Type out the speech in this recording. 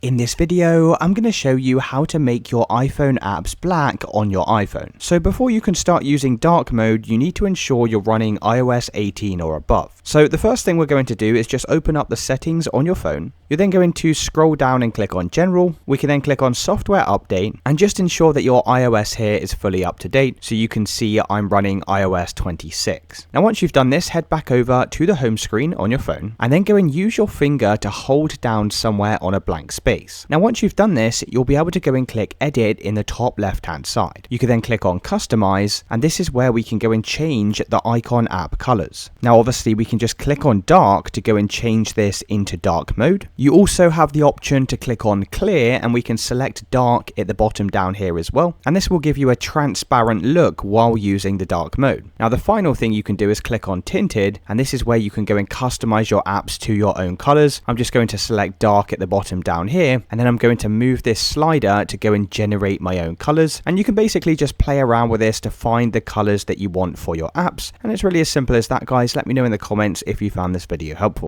In this video, I'm going to show you how to make your iPhone apps black on your iPhone. So before you can start using dark mode, you need to ensure you're running iOS 18 or above. So the first thing we're going to do is just open up the settings on your phone. You're then going to scroll down and click on General. We can then click on Software Update and just ensure that your iOS here is fully up to date so you can see I'm running iOS 26. Now once you've done this, head back over to the home screen on your phone and then go and use your finger to hold down somewhere on a blank space. Now once you've done this, you'll be able to go and click Edit in the top left hand side. You can then click on Customize, and this is where we can go and change the icon app colors. Now obviously we can just click on dark to go and change this into dark mode. You also have the option to click on clear, and we can select dark at the bottom down here as well, and this will give you a transparent look while using the dark mode. Now the final thing you can do is click on tinted, and this is where you can go and customize your apps to your own colors. I'm just going to select dark at the bottom down here, and then I'm going to move this slider to go and generate my own colors, and you can basically just play around with this to find the colors that you want for your apps. And it's really as simple as that, guys. Let me know in the comments if you found this video helpful.